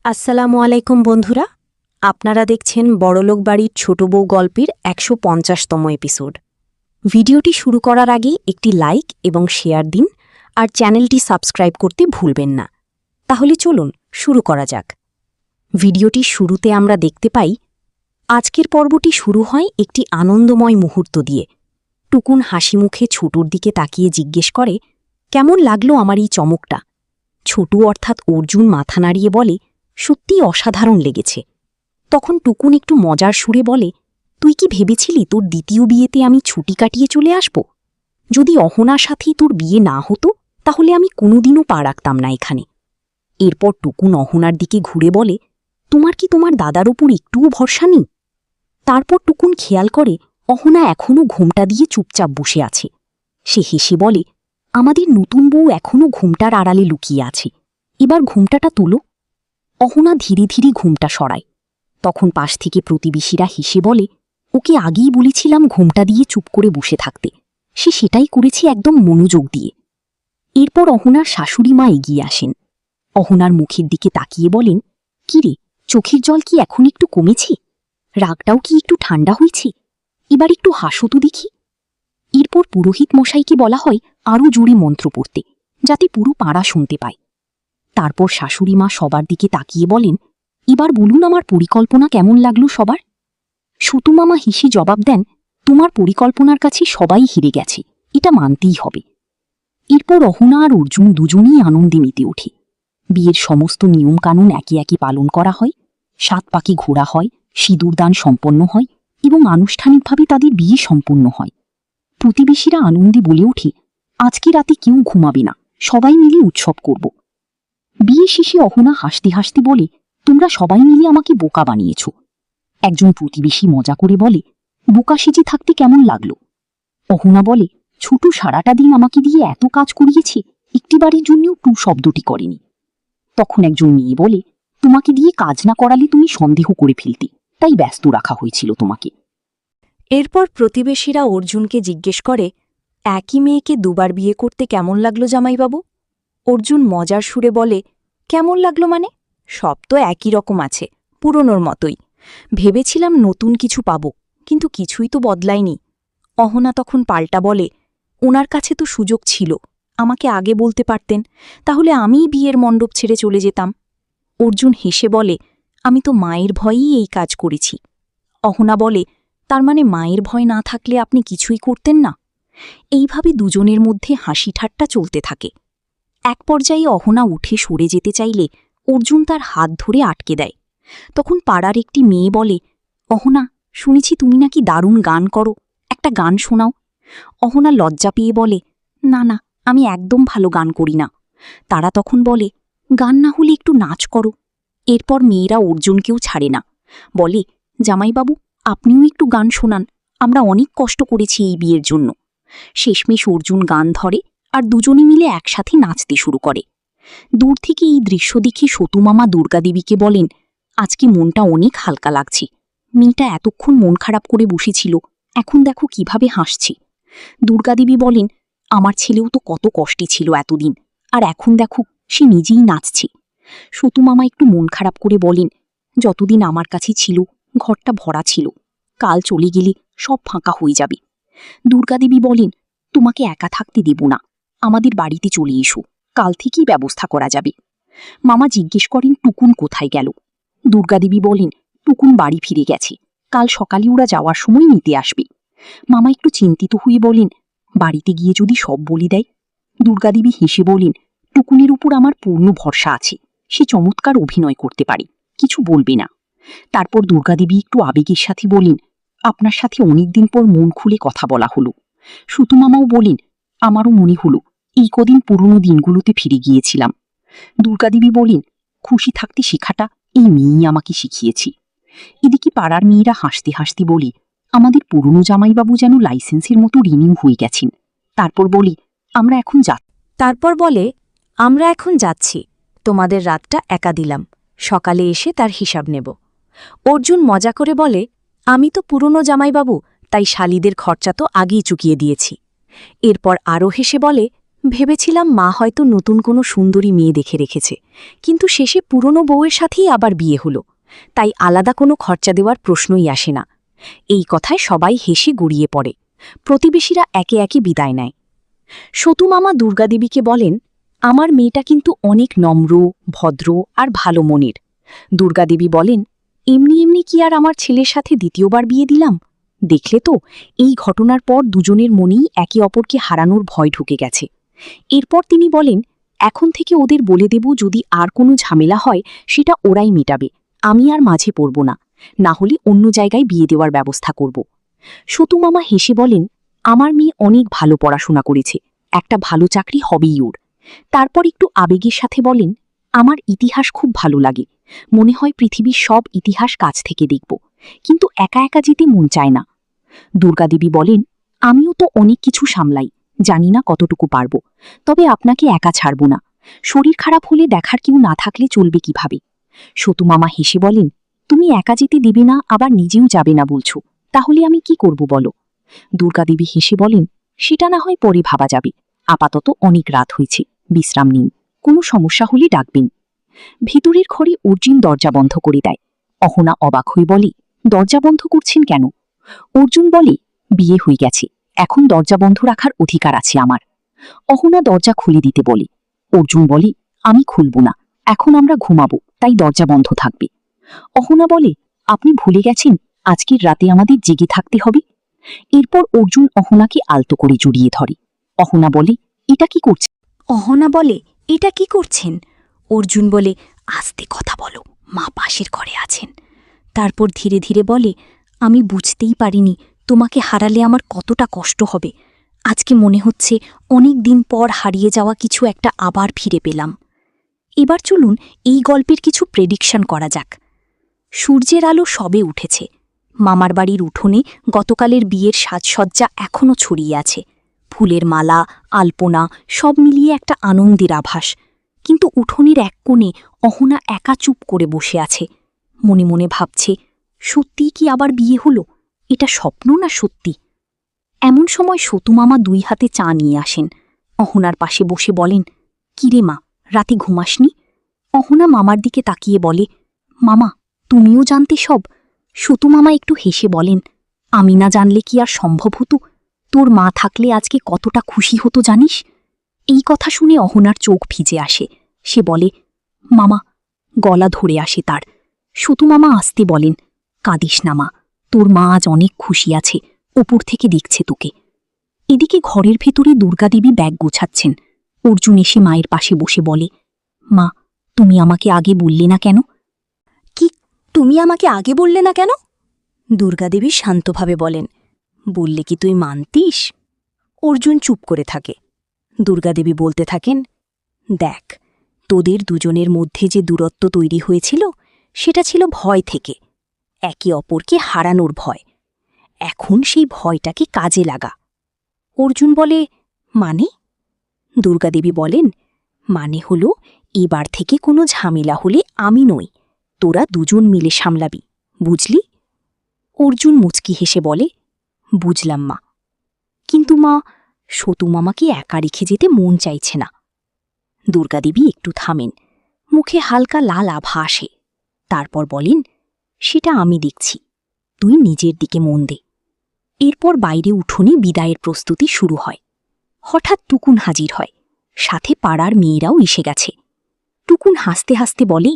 আসসালামু আলাইকুম বন্ধুরা, আপনারা দেখছেন বড়লোক বাড়ির ছোট বউ গল্পের ১৫০তম এপিসোড। ভিডিওটি শুরু করার আগে একটি লাইক এবং শেয়ার দিন আর চ্যানেলটি সাবস্ক্রাইব করতে ভুলবেন না। তাহলে চলুন শুরু করা যাক। ভিডিওটির শুরুতে আমরা দেখতে পাই আজকের পর্বটি শুরু হয় একটি আনন্দময় মুহূর্ত দিয়ে। টুকুন হাসি মুখে ছোটুর দিকে তাকিয়ে জিজ্ঞেস করে, কেমন লাগলো আমার এই চমকটা? ছোটু অর্থাৎ অর্জুন মাথা নাড়িয়ে বলে, সত্যিই অসাধারণ লেগেছে। তখন টুকুন একটু মজার সুরে বলে, তুই কি ভেবেছিলি তোর দ্বিতীয় বিয়েতে আমি ছুটি কাটিয়ে চলে আসব? যদি অহনার সাথেই তোর বিয়ে না হতো তাহলে আমি কোনোদিনও পা রাখতাম না এখানে। এরপর টুকুন অহনার দিকে ঘুরে বলে, তোমার কি তোমার দাদার ওপর একটুও ভরসা নেই? তারপর টুকুন খেয়াল করে অহনা এখনও ঘোমটা দিয়ে চুপচাপ বসে আছে। সে হেসে বলে, আমাদের নতুন বউ এখনও ঘোমটার আড়ালে লুকিয়ে আছে, এবার ঘোমটাটা তোলো। অহনা ধীরে ধীরে ঘুমটা সরায়। তখন পাশ থেকে প্রতিবেশীরা হেসে বলে, ওকে আগেই বলেছিলাম ঘুমটা দিয়ে চুপ করে বসে থাকতে, সে সেটাই করেছে একদম মনোযোগ দিয়ে। এরপর অহনার শাশুড়ি মা এগিয়ে আসেন। অহনার মুখের দিকে তাকিয়ে বলেন, কিরে, চোখের জল কি এখন একটু কমেছে? রাগটাও কি একটু ঠান্ডা হয়েছে? এবার একটু হাসো তো দেখি। এরপর পুরোহিত মশাইকে বলা হয় আরও জোরে মন্ত্র পড়তে, যাতে পুরো পাড়া শুনতে পায়। তারপর শাশুড়ি মা সবার দিকে তাকিয়ে বলেন, এবার বলুন আমার পরিকল্পনা কেমন লাগলো সবার? সতুমামা হেসে জবাব দেন, তোমার পরিকল্পনার কাছে সবাই হেরে গেছে, এটা মানতেই হবে। এরপর অহনা আর অর্জুন দুজনেই আনন্দে মেতে ওঠে। বিয়ের সমস্ত নিয়মকানুন একে একে পালন করা হয়, 7 পাকে ঘোরা হয়, সিঁদুরদান সম্পন্ন হয় এবং আনুষ্ঠানিকভাবে তাদের বিয়ে সম্পন্ন হয়। প্রতিবেশীরা আনন্দে বলে ওঠে, আজকে রাতে কেউ ঘুমাবে না, সবাই মিলে উৎসব করব। বিয়ে শেষে অহনা হাসতে হাসতে বলে, তোমরা সবাই মিলে আমাকে বোকা বানিয়েছ। একজন প্রতিবেশী মজা করে বলে, বোকা সেজে থাকতে কেমন লাগলো? অহনা বলে, ছোট সারাটা দিন আমাকে দিয়ে এত কাজ করিয়েছে, একটিবারের জন্যও টু শব্দটি করেনি। তখন একজন মেয়ে বলে, তোমাকে দিয়ে কাজ না করালে তুমি সন্দেহ করে ফেলতে, তাই ব্যস্ত রাখা হয়েছিল তোমাকে। এরপর প্রতিবেশীরা অর্জুনকে জিজ্ঞেস করে, একই মেয়েকে দুবার বিয়ে করতে কেমন লাগলো জামাইবাবু? অর্জুন মজার সুরে বলে, কেমন লাগলো মানে? সব তো একই রকম আছে, পুরনোর মতোই। ভেবেছিলাম নতুন কিছু পাব, কিন্তু কিছুই তো বদলায়নি। অহনা তখন পাল্টা বলে, ওনার কাছে তো সুযোগ ছিল, আমাকে আগে বলতে পারতেন, তাহলে আমিই বিয়ের মণ্ডপ ছেড়ে চলে যেতাম। অর্জুন হেসে বলে, আমি তো মায়ের ভয়েই এই কাজ করেছি। অহনা বলে, তার মানে মায়ের ভয় না থাকলে আপনি কিছুই করতেন না? এইভাবে দুজনের মধ্যে হাসি ঠাট্টা চলতে থাকে। এক পর্যায়ে অহনা উঠে সরে যেতে চাইলে অর্জুন তার হাত ধরে আটকে দেয়। তখন পাড়ার একটি মেয়ে বলে, অহনা, শুনেছি তুমি নাকি দারুণ গান করো, একটা গান শোনাও। অহনা লজ্জা পেয়ে বলে, না না, আমি একদম ভালো গান করি না। তারা তখন বলে, গান না হলে একটু নাচ করো। এরপর মেয়েরা অর্জুনকেও ছাড়ে না, বলে, জামাইবাবু, আপনিও একটু গান শোনান, আমরা অনেক কষ্ট করেছি এই বিয়ের জন্য। শেষমেশ অর্জুন গান ধরে আর দুজনে মিলে একসাথে নাচতে শুরু করে। দূর থেকে এই দৃশ্য দেখে সতুমামা দুর্গাদেবীকে বলেন, আজকে মনটা অনেক হালকা লাগছে। মেয়েটা এতক্ষণ মন খারাপ করে বসেছিল, এখন দেখো কিভাবে হাসছে। দুর্গাদেবী বলেন, আমার ছেলেও তো কত কষ্টে ছিল এতদিন, আর এখন দেখো সে নিজেই নাচছে। সতুমামা একটু মন খারাপ করে বলেন, যতদিন আমার কাছে ছিল ঘরটা ভরা ছিল, কাল চলে গেলে সব ফাঁকা হয়ে যাবে। দুর্গাদেবী বলেন, তোমাকে একা থাকতে দেব না, আমাদের বাড়িতে চলে এসো, কাল থেকেই ব্যবস্থা করা যাবে। মামা জিজ্ঞেস করেন, টুকুন কোথায় গেল? দুর্গাদেবী বলেন, টুকুন বাড়ি ফিরে গেছে, কাল সকালে ওরা যাওয়ার সময় নিতে আসবে। মামা একটু চিন্তিত হয়ে বলেন, বাড়িতে গিয়ে যদি সব বলে দেয়? দুর্গাদেবী হেসে বলেন, টুকুনের উপর আমার পূর্ণ ভরসা আছে, সে চমৎকার অভিনয় করতে পারে, কিছু বলবে না। তারপর দুর্গাদেবী একটু আবেগের সাথে বলেন, আপনার সাথে অনেকদিন পর মন খুলে কথা বলা হলো। সুতুমামাও বলেন, আমারও মনে হলো এই কদিন পুরনো দিনগুলোতে ফিরে গিয়েছিলাম। দুর্গাদেবী বলেন, খুশি থাকতে শেখাটা এই মেয়েই আমাকে শিখিয়েছি। এদিকে পাড়ার মেয়েরা হাসতে হাসতে বলে, আমাদের পুরনো জামাইবাবু যেন লাইসেন্সের মতো রিনিউ হয়ে গেছেন। তারপর বলে, আমরা এখন যাচ্ছি, তোমাদের রাতটা একা দিলাম, সকালে এসে তার হিসাব নেব। অর্জুন মজা করে বলে, আমি তো পুরনো জামাইবাবু, তাই শালিদের খরচা তো আগেই চুকিয়ে দিয়েছি। এরপর আরও হেসে বলে, ভেবেছিলাম মা হয়তো নতুন কোনো সুন্দরী মেয়ে দেখে রেখেছে, কিন্তু শেষে পুরনো বউয়ের সাথেই আবার বিয়ে হলো, তাই আলাদা কোনো খরচা দেওয়ার প্রশ্নই আসে না। এই কথায় সবাই হেসে গড়িয়ে পড়ে। প্রতিবেশীরা একে একে বিদায় নেয়। সতুমামা দুর্গাদেবীকে বলেন, আমার মেয়েটা কিন্তু অনেক নম্র, ভদ্র আর ভালো মনের। দুর্গাদেবী বলেন, এমনি এমনি কি আর আমার ছেলের সাথে দ্বিতীয়বার বিয়ে দিলাম? দেখলে তো, এই ঘটনার পর দুজনের মনেই একে অপরকে হারানোর ভয় ঢুকে গেছে। এরপর তিনি বলেন, এখন থেকে ওদের বলে দেব যদি আর কোনো ঝামেলা হয় সেটা ওরাই মেটাবে, আমি আর মাঝে পড়ব না, না হলে অন্য জায়গায় বিয়ে দেওয়ার ব্যবস্থা করব। সতুমামা হেসে বলেন, আমার মেয়ে অনেক ভালো পড়াশোনা করেছে, একটা ভালো চাকরি হবেই ওর। তারপর একটু আবেগের সাথে বলেন, আমার ইতিহাস খুব ভালো লাগে, মনে হয় পৃথিবীর সব ইতিহাস কাছ থেকে দেখব, কিন্তু একা একা যেতে মন চায় না। দুর্গাদেবী বলেন, আমিও তো অনেক কিছু সামলাই, জানি না কতটুকু পারব, তবে আপনাকে একা ছাড়ব না। শরীর খারাপ হলে দেখার কেউ না থাকলে চলবে কিভাবে? সতুমামা হেসে বলেন, তুমি একা যেতে দেবে না, আবার নিজেও যাবে না বলছো, তাহলে আমি কি করব বলো? দুর্গাদেবী হেসে বলেন, সেটা না হয় পরে ভাবা যাবে, আপাতত অনেক রাত হয়েছে, বিশ্রাম নিন, কোনো সমস্যা হলে ডাকবেন। ভিতরের ঘরে অর্জুন দরজা বন্ধ করে দেয়। অহনা অবাক হয়ে বলে, দরজা বন্ধ করছেন কেন? অর্জুন বলে, বিয়ে হয়ে গেছে, এখন দরজা বন্ধ রাখার অধিকার আছে আমার। অহনা দরজা খুলে দিতে বলে। অর্জুন বলে, আমি খুলব না, এখন আমরা ঘুমাবো, তাই দরজা বন্ধ থাকবে। অহনা বলে, আপনি ভুলে গেছেন আজকের রাতে আমাদের জেগে থাকতে হবে। এরপর অর্জুন অহনাকে আলতো করে জড়িয়ে ধরে। অহনা বলে, এটা কি করছে? অহনা বলে, এটা কি করছেন? অর্জুন বলে, আস্তে কথা বলো, মা পাশের ঘরে আছেন। তারপর ধীরে ধীরে বলে, আমি বুঝতেই পারিনি তোমাকে হারালে আমার কতটা কষ্ট হবে। আজকে মনে হচ্ছে অনেক দিন পর হারিয়ে যাওয়া কিছু একটা আবার ফিরে পেলাম। এবার চলুন এই গল্পের কিছু প্রেডিকশন করা যাক। সূর্যের আলো সবে উঠেছে। মামার বাড়ির উঠোনে গতকালের বিয়ের সাজসজ্জা এখনও ছড়িয়ে আছে, ফুলের মালা, আলপনা সব মিলিয়ে একটা আনন্দের আভাস। কিন্তু উঠোনের এক কোণে অহনা একা চুপ করে বসে আছে, মনে মনে ভাবছে, সত্যিই কি আবার বিয়ে হলো? এটা স্বপ্ন না সত্যি? এমন সময় সতুমামা 2 হাতে চা নিয়ে আসেন। অহনার পাশে বসে বলেন, কিরে মা, রাতে ঘুমাসনি? অহনা মামার দিকে তাকিয়ে বলে, মামা, তুমিও জানতে সব? সতুমামা একটু হেসে বলেন, আমি না জানলে কি আর সম্ভব হতো? তোর মা থাকলে আজকে কতটা খুশি হতো জানিস? এই কথা শুনে অহনার চোখ ভিজে আসে। সে বলে, মামা। গলা ধরে আসে তার। সতুমামা আসতে বলেন, কাঁদিস না মা, তোর মা আজ অনেক খুশি আছে, ওপর থেকে দেখছে তোকে। এদিকে ঘরের ভেতরে দুর্গাদেবী ব্যাগ গোছাচ্ছেন। অর্জুন এসে মায়ের পাশে বসে বলে, মা, তুমি আমাকে আগে বললে না কেন? কি, তুমি আমাকে আগে বললে না কেন? দুর্গাদেবী শান্তভাবে বলেন, বললে কি তুই মানতিস? অর্জুন চুপ করে থাকে। দুর্গাদেবী বলতে থাকেন, দেখ, তোদের দুজনের মধ্যে যে দূরত্ব তৈরি হয়েছিল সেটা ছিল ভয় থেকে, একে অপরকে হারানোর ভয়। এখন সেই ভয়টাকে কাজে লাগা। অর্জুন বলে, মানে? দুর্গাদেবী বলেন, মানে হলো এবার থেকে কোনো ঝামেলা হলে আমি নই, তোরা দুজন মিলে সামলাবি, বুঝলি? অর্জুন মুচকি হেসে বলে, বুঝলাম মা, কিন্তু মা, সতুমামাকে একা রেখে যেতে মন চাইছে না। দুর্গাদেবী একটু থামেন, মুখে হালকা লাল আভা আসে। তারপর বলেন, সেটা আমি দেখছি, তুই নিজের দিকে মন দে। এরপর বাইরে উঠোনে বিদায়ের প্রস্তুতি শুরু হয়। হঠাৎ টুকুন হাজির হয়, সাথে পাড়ার মেয়েরাও এসে গেছে। টুকুন হাসতে হাসতে বলে,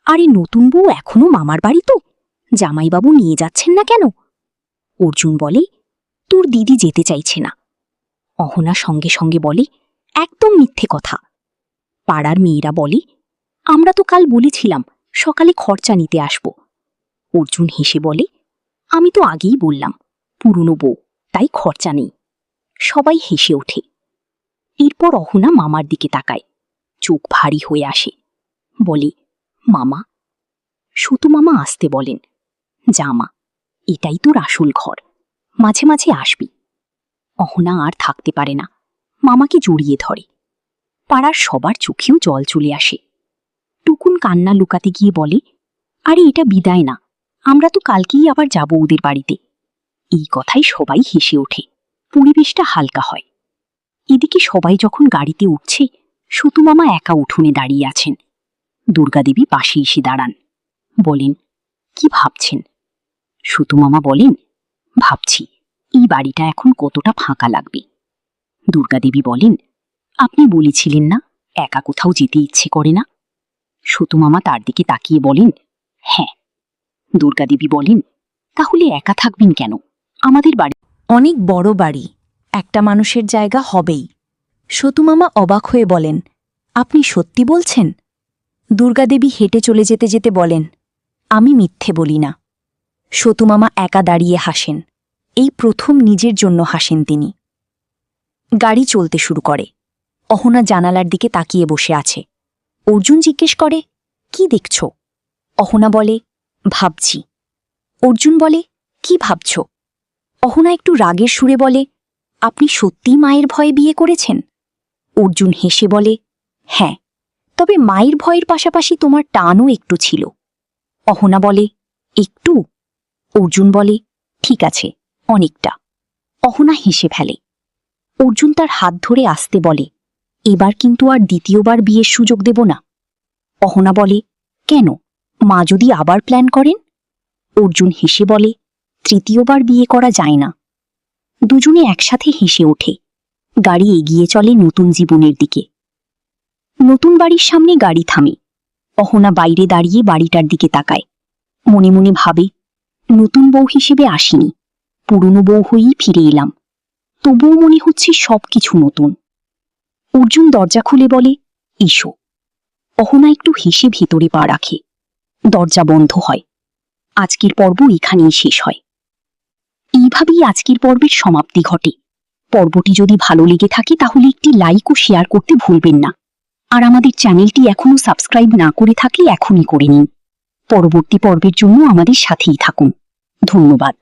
আরে নতুন বউ এখনো মামার বাড়ি তো, জামাইবাবু নিয়ে যাচ্ছেন না কেন? অর্জুন বলে, তোর দিদি যেতে চাইছে না। অহনা সঙ্গে সঙ্গে বলে, একদম মিথ্যে কথা। পাড়ার মেয়েরা বলে, আমরা তো কাল বলেছিলাম সকালে খরচা নিতে আসব। অর্জুন হেসে বলে, আমি তো আগেই বললাম পুরনো বউ, তাই খরচা নেই। সবাই হেসে ওঠে। এরপর অহনা মামার দিকে তাকায়, চোখ ভারী হয়ে আসে, বলে, মামা। সতুমামা আসতে বলেন, যা মা, এটাই তোর আসল ঘর, মাঝে মাঝে আসবি। অহনা আর থাকতে পারে না, মামাকে জড়িয়ে ধরে। পাড়ার সবার চোখেও জল চলে আসে। টুকুন কান্না লুকাতে গিয়ে বলে, আরে এটা বিদায় না, আমরা তো কালকেই আবার যাব ওদের বাড়িতে। এই কথায় সবাই হেসে ওঠে, পরিবেশটা হালকা হয়। এদিকে সবাই যখন গাড়িতে উঠছে, সতুমামা একা উঠোনে দাঁড়িয়ে আছেন। দুর্গাদেবী পাশে এসে দাঁড়ান, বলেন, কি ভাবছেন? সতুমামা বলেন, ভাবছি এই বাড়িটা এখন কতটা ফাঁকা লাগবে। দুর্গাদেবী বলেন, আপনি বলেছিলেন না একা কোথাও যেতে ইচ্ছে করে না? সতুমামা তার দিকে তাকিয়ে বলেন, হ্যাঁ। দুর্গাদেবী বলেন, তাহলে একা থাকবেন কেন? আমাদের বাড়ি অনেক বড় বাড়ি, একটা মানুষের জায়গা হবেই। সতুমামা অবাক হয়ে বলেন, আপনি সত্যি বলছেন? দুর্গাদেবী হেঁটে চলে যেতে যেতে বলেন, আমি মিথ্যে বলি না। সতুমামা একা দাঁড়িয়ে হাসেন। এই প্রথম নিজের জন্য হাসেন তিনি। গাড়ি চলতে শুরু করে। অহনা জানালার দিকে তাকিয়ে বসে আছে। অর্জুন জিজ্ঞেস করে, কি দেখছ? অহনা বলে, ভাবছি। অর্জুন বলে, কি ভাবছ? অহনা একটু রাগের সুরে বলে, আপনি সত্যিই মায়ের ভয়ে বিয়ে করেছেন? অর্জুন হেসে বলে, হ্যাঁ, তবে মায়ের ভয়ের পাশাপাশি তোমার টানও একটু ছিল। অহনা বলে, একটু? অর্জুন বলে, ঠিক আছে, অনেকটা। অহনা হেসে ফেলে। অর্জুন তার হাত ধরে আসতে বলে, এবার কিন্তু আর দ্বিতীয়বার বিয়ের সুযোগ দেব না। অহনা বলে, কেন? মা যদি আবার প্ল্যান করেন? অর্জুন হেসে বলে, তৃতীয়বার বিয়ে করা যায় না। দুজনে একসাথে হেসে ওঠে। গাড়ি এগিয়ে চলে নতুন জীবনের দিকে। নতুন বাড়ির সামনে গাড়ি থামে। অহনা বাইরে দাঁড়িয়ে বাড়িটার দিকে তাকায়। মনে মনে ভাবে, নতুন বউ হিসেবে আসিনি, পুরনো বউ হয়েই ফিরে এলাম। তবুও মনে হচ্ছে সবকিছু নতুন। অর্জুন দরজা খুলে বলে, এসো। অহনা একটু হেসে ভেতরে পা রাখে। দরজা বন্ধ হয়। আজকের পর্ব এখানেই শেষ হয়। এইভাবেই আজকের পর্বের সমাপ্তি ঘটে। পর্বটি যদি ভালো লেগে থাকে তাহলে একটি লাইক ও শেয়ার করতে ভুলবেন না। আর আমাদের চ্যানেলটি এখনও সাবস্ক্রাইব না করে থাকলে এখনই করে নিন। পরবর্তী পর্বের জন্য আমাদের সাথেই থাকুন। ধন্যবাদ।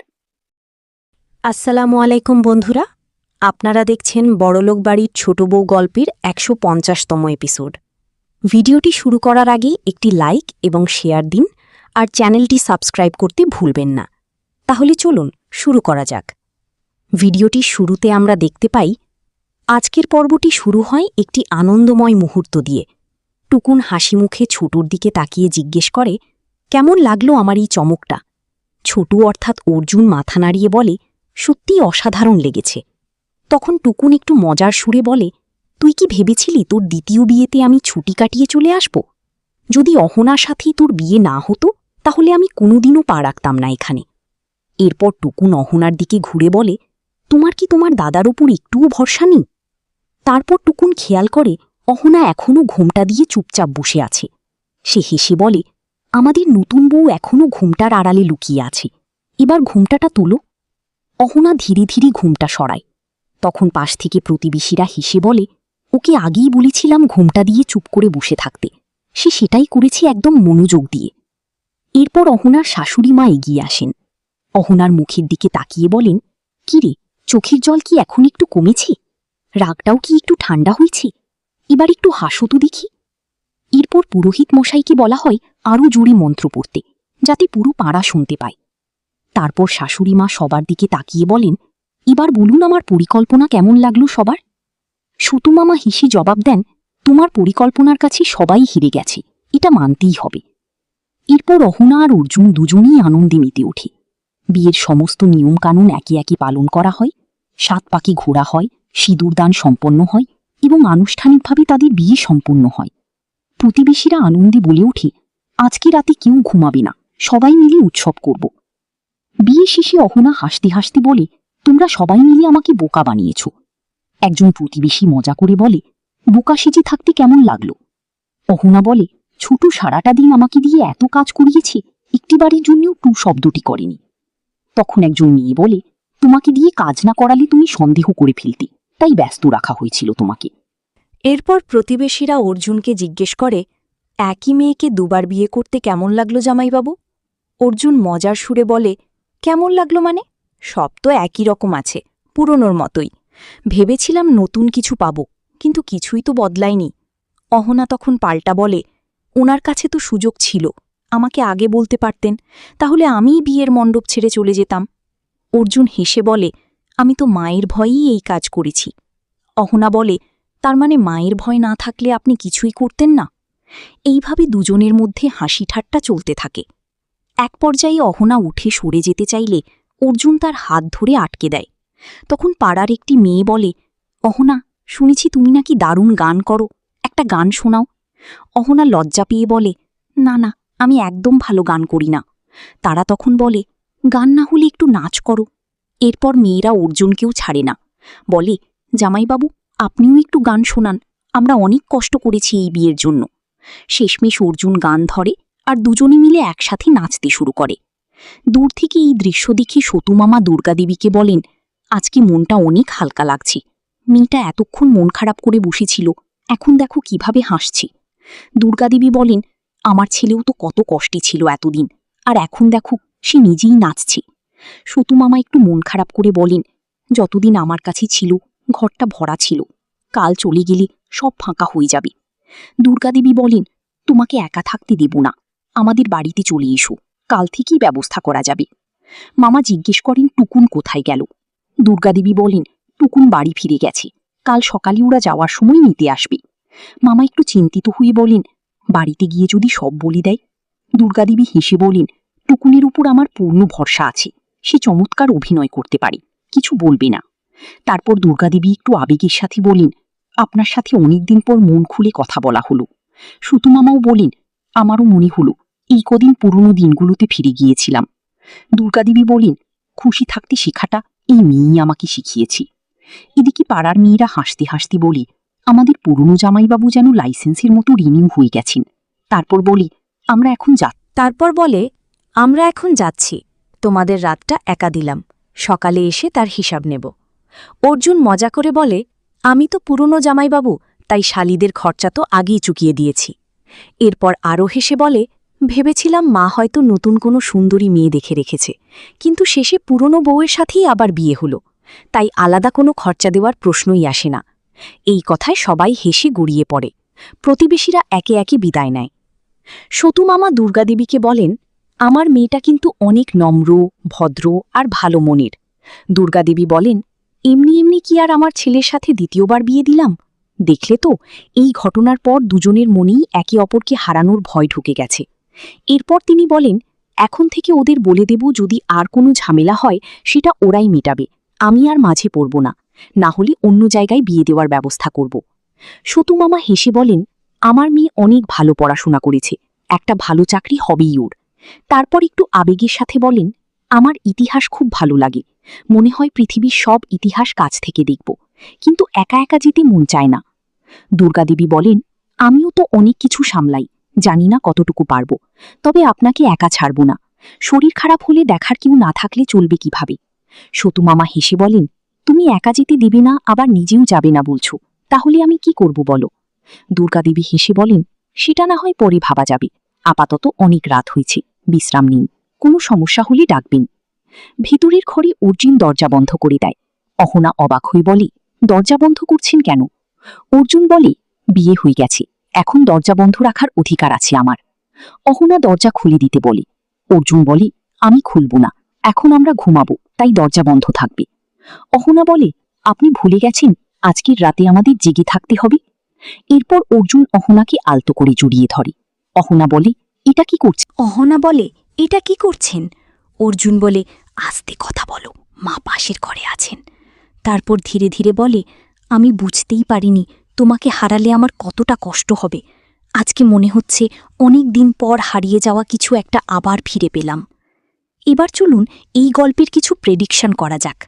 আসসালামু আলাইকুম বন্ধুরা, আপনারা দেখছেন বড়লোক বাড়ির ছোট বউ গল্পের ১৫০তম এপিসোড। ভিডিওটি শুরু করার আগে একটি লাইক এবং শেয়ার দিন, আর চ্যানেলটি সাবস্ক্রাইব করতে ভুলবেন না। তাহলে চলুন শুরু করা যাক। ভিডিওটি শুরুতে আমরা দেখতে পাই, আজকের পর্বটি শুরু হয় একটি আনন্দময় মুহূর্ত দিয়ে। টুকুন হাসি মুখে ছোটুর দিকে তাকিয়ে জিজ্ঞেস করে, কেমন লাগলো আমার এই চমকটা? ছোটু অর্থাৎ অর্জুন মাথা নাড়িয়ে বলে, সত্যিই অসাধারণ লেগেছে। তখন টুকুন একটু মজার সুরে বলে, তুই কি ভেবেছিলি তোর দ্বিতীয় বিয়েতে আমি ছুটি কাটিয়ে চলে আসব? যদি অহনার সাথেই তোর বিয়ে না হতো তাহলে আমি কোনোদিনও পা রাখতাম না এখানে। এরপর টুকুন অহনার দিকে ঘুরে বলে, তোমার কি তোমার দাদার ওপর একটুও ভরসা নেই? তারপর টুকুন খেয়াল করে অহনা এখনও ঘোমটা দিয়ে চুপচাপ বসে আছে। সে হেসে বলে, আমাদের নতুন বউ এখনও ঘোমটার আড়ালে লুকিয়ে আছে, এবার ঘোমটাটা তোলো। অহনা ধীরে ধীরে ঘোমটা সরায়। তখন পাশ থেকে প্রতিবেশীরা হেসে বলে, ওকে আগেই বলেছিলাম ঘোমটা দিয়ে চুপ করে বসে থাকতে, সে সেটাই করেছে একদম মনোযোগ দিয়ে। এরপর অহনার শাশুড়ি মা এগিয়ে আসেন। অহনার মুখের দিকে তাকিয়ে বলেন, কিরে, চোখের জল কি এখন একটু কমেছে? রাগটাও কি একটু ঠান্ডা হয়েছে? এবার একটু হাসো তো দেখি। এরপর পুরোহিত মশাইকে বলা হয় আরও জোরে মন্ত্র পড়তে, যাতে পুরো পাড়া শুনতে পায়। তারপর শাশুড়ি মা সবার দিকে তাকিয়ে বলেন, এবার বলুন আমার পরিকল্পনা কেমন লাগলো সবার? সতুমামা হেসে জবাব দেন, তোমার পরিকল্পনার কাছে সবাই হেরে গেছে, এটা মানতেই হবে। এরপর অহনা আর অর্জুন দুজনেই আনন্দে মেতে ওঠে। বিয়ের সমস্ত নিয়মকানুন একে একে পালন করা হয়, ৭ পাকে ঘোরা হয়, সিঁদুরদান সম্পন্ন হয় এবং আনুষ্ঠানিকভাবে তাদের বিয়ে সম্পন্ন হয়। প্রতিবেশীরা আনন্দে বলে ওঠে, আজকে রাতে কেউ ঘুমাবে না, সবাই মিলে উৎসব করব। বিয়ে শেষে অহনা হাসতে হাসতে বলে, তোমরা সবাই মিলে আমাকে বোকা বানিয়েছ। একজন প্রতিবেশী মজা করে বলে, বোকা সেজে থাকতে কেমন লাগলো? অহনা বলে, ছোট সারাটা দিন আমাকে দিয়ে এত কাজ করিয়েছে, একটিবারের জন্যও টু শব্দটি করেনি। তখন একজন মেয়ে বলে, তোমাকে দিয়ে কাজ না করালে তুমি সন্দেহ করে ফেলতে, তাই ব্যস্ত রাখা হয়েছিল তোমাকে। এরপর প্রতিবেশীরা অর্জুনকে জিজ্ঞেস করে, একই মেয়েকে দুবার বিয়ে করতে কেমন লাগলো জামাইবাবু? অর্জুন মজার সুরে বলে, কেমন লাগলো মানে? সব তো একই রকম আছে, পুরনোর মতোই। ভেবেছিলাম নতুন কিছু পাব, কিন্তু কিছুই তো বদলায়নি। অহনা তখন পাল্টা বলে, ওনার কাছে তো সুযোগ ছিল, আমাকে আগে বলতে পারতেন, তাহলে আমিই বিয়ের মণ্ডপ ছেড়ে চলে যেতাম। অর্জুন হেসে বলে, আমি তো মায়ের ভয়েই এই কাজ করেছি। অহনা বলে, তার মানে মায়ের ভয় না থাকলে আপনি কিছুই করতেন না? এইভাবে দুজনের মধ্যে হাসি ঠাট্টা চলতে থাকে। এক পর্যায়ে অহনা উঠে সরে যেতে চাইলে অর্জুন তার হাত ধরে আটকে দেয়। তখন পাড়ার একটি মেয়ে বলে, অহনা, শুনেছি তুমি নাকি দারুণ গান করো, একটা গান শোনাও। অহনা লজ্জা পেয়ে বলে, না না, আমি একদম ভালো গান করি না। তারা তখন বলে, গান না হলে একটু নাচ করো। এরপর মেয়েরা অর্জুনকেও ছাড়ে না, বলে, জামাইবাবু, আপনিও একটু গান শোনান, আমরা অনেক কষ্ট করেছি এই বিয়ের জন্য। শেষমেশ অর্জুন গান ধরে আর দুজনে মিলে একসাথে নাচতে শুরু করে। দূর থেকে এই দৃশ্য দেখে সতুমামা দুর্গাদেবীকে বলেন, আজকে মনটা অনেক হালকা লাগছে। মেয়েটা এতক্ষণ মন খারাপ করে বসেছিল, এখন দেখো কিভাবে হাসছে। দুর্গাদেবী বলেন, আমার ছেলেও তো কত কষ্টে ছিল এতদিন, আর এখন দেখো সে নিজেই নাচছে। সতুমামা একটু মন খারাপ করে বলেন, যতদিন আমার কাছে ছিল ঘরটা ভরা ছিল, কাল চলে গেলে সব ফাঁকা হয়ে যাবে। দুর্গাদেবী বলেন, তোমাকে একা থাকতে দেব না, আমাদের বাড়িতে চলে এসো, কাল থেকেই ব্যবস্থা করা যাবে। মামা জিজ্ঞেস করেন, টুকুন কোথায় গেল? দুর্গাদেবী বলেন, টুকুন বাড়ি ফিরে গেছে, কাল সকালে ওরা যাওয়ার সময় নিতে আসবে। মামা একটু চিন্তিত হয়ে বলেন, বাড়িতে গিয়ে যদি সব বলে দেয়? দুর্গাদেবী হেসে বলেন, টুকুনের উপর আমার পূর্ণ ভরসা আছে, সে চমৎকার অভিনয় করতে পারে, কিছু বলবে না। তারপর দুর্গাদেবী একটু আবেগের সাথে বলেন, আপনার সাথে অনেকদিন পর মন খুলে কথা বলা হলো। সুতুমামাও বলেন, আমারও মনে হলো এই কদিন পুরনো দিনগুলোতে ফিরে গিয়েছিলাম। দুর্গাদেবী বলেন, খুশি থাকতে শেখাটা এই মেয়েই আমাকে শিখিয়েছি। এদিকে পাড়ার মেয়েরা হাসতে হাসতে বলে, আমাদের পুরনো জামাইবাবু যেন লাইসেন্সের মতো রিনিউ হয়ে গেছেন। তারপর বলে, আমরা এখন যাচ্ছি, তোমাদের রাতটা একা দিলাম, সকালে এসে তার হিসাব নেব। অর্জুন মজা করে বলে, আমি তো পুরনো জামাইবাবু, তাই শালিদের খরচা তো আগেই চুকিয়ে দিয়েছি। এরপর আরও হেসে বলে, ভেবেছিলাম মা হয়তো নতুন কোনো সুন্দরী মেয়ে দেখে রেখেছে, কিন্তু শেষে পুরনো বউয়ের সাথেই আবার বিয়ে হলো, তাই আলাদা কোনো খরচা দেওয়ার প্রশ্নই আসে না। এই কথায় সবাই হেসে গড়িয়ে পড়ে। প্রতিবেশীরা একে একে বিদায় নেয়। সতুমামা দুর্গাদেবীকে বলেন, আমার মেয়েটা কিন্তু অনেক নম্র, ভদ্র আর ভালো মনের। দুর্গাদেবী বলেন, এমনি এমনি কি আর আমার ছেলের সাথে দ্বিতীয়বার বিয়ে দিলাম? দেখলে তো, এই ঘটনার পর দুজনের মনেই একে অপরকে হারানোর ভয় ঢুকে গেছে। এরপর তিনি বলেন, এখন থেকে ওদের বলে দেব, যদি আর কোনো ঝামেলা হয় সেটা ওরাই মেটাবে, আমি আর মাঝে পড়ব না, না হলে অন্য জায়গায় বিয়ে দেওয়ার ব্যবস্থা করব। সতুমামা হেসে বলেন, আমার মেয়ে অনেক ভালো পড়াশোনা করেছে, একটা ভালো চাকরি হবেই ওর। তারপর একটু আবেগের সাথে বলেন, আমার ইতিহাস খুব ভালো লাগে, মনে হয় পৃথিবীর সব ইতিহাস কাছ থেকে দেখব, কিন্তু একা একা যেতে মন চায় না। দুর্গাদেবী বলেন, আমিও তো অনেক কিছু সামলাই, জানি না কতটুকু পারব, তবে আপনাকে একা ছাড়ব না। শরীর খারাপ হলে দেখার কেউ না থাকলে চলবে কিভাবে? সতুমামা হেসে বলেন, তুমি একা যেতে দেবে না, আবার নিজেও যাবে না বলছো, তাহলে আমি কি করব বলো? দুর্গাদেবী হেসে বলেন, সেটা না হয় পরে ভাবা যাবে, আপাতত অনেক রাত হয়েছে, বিশ্রাম নিন, কোনো সমস্যা হলে ডাকবেন। ভিতরের ঘরে অর্জুন দরজা বন্ধ করে দেয়। অহনা অবাক হয়ে বলে, দরজা বন্ধ করছেন কেন? অর্জুন বলে, বিয়ে হয়ে গেছে, এখন দরজা বন্ধ রাখার অধিকার আছে আমার। অহনা দরজা খুলে দিতে বলে। অর্জুন বলে, আমি খুলব না, এখন আমরা ঘুমাবো, তাই দরজা বন্ধ থাকবে। অহনা বলে, আপনি ভুলে গেছেন আজকের রাতে আমাদের জেগে থাকতে হবে। এরপর অর্জুন অহনাকে আলতো করে জড়িয়ে ধরে। অহনা বলে, এটা কি করছেন? অর্জুন বলে, আস্তে কথা বলো, মা পাশের ঘরে আছেন। তারপর ধীরে ধীরে বলে, আমি বুঝতেই পারিনি তোমাকে হারালে আমার কতটা কষ্ট হবে। আজকে মনে হচ্ছে অনেক দিন পর হারিয়ে যাওয়া কিছু একটা আবার ফিরে পেলাম। এবার চলুন এই গল্পের কিছু প্রেডিকশন করা যাক।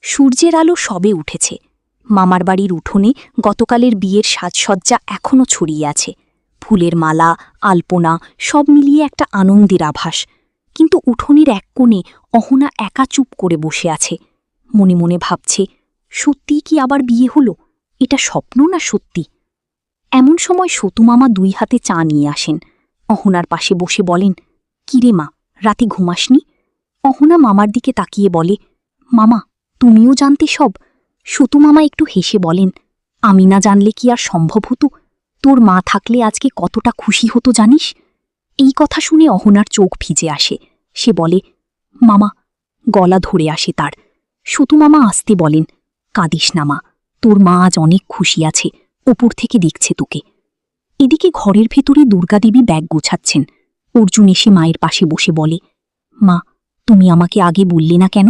সূর্যের আলো সবে উঠেছে। মামার বাড়ির উঠোনে গতকালের বিয়ের সাজসজ্জা এখনও ছড়িয়ে আছে, ফুলের মালা, আলপনা সব মিলিয়ে একটা আনন্দের আভাস। কিন্তু উঠোনের এক কোণে অহনা একা চুপ করে বসে আছে, মনে মনে ভাবছে, সত্যিই কি আবার বিয়ে হলো? এটা স্বপ্ন না সত্যি? এমন সময় সতুমামা 2 হাতে চা নিয়ে আসেন। অহনার পাশে বসে বলেন, কিরে মা, রাতে ঘুমাসনি? অহনা মামার দিকে তাকিয়ে বলে, মামা, তুমিও জানতে সব? সতুমামা একটু হেসে বলেন, আমি না জানলে কি আর সম্ভব হতো? তোর মা থাকলে আজকে কতটা খুশি হতো জানিস? এই কথা শুনে অহনার চোখ ভিজে আসে। সে বলে, মামা। গলা ধরে আসে তার। সতুমামা আসতে বলেন, কাঁদিস না মা, তোর মা আজ অনেক খুশি আছে, ওপর থেকে দেখছে তোকে। এদিকে ঘরের ভেতরে দুর্গাদেবী ব্যাগ গোছাচ্ছেন। অর্জুন এসে মায়ের পাশে বসে বলে, মা, তুমি আমাকে আগে বললে না কেন?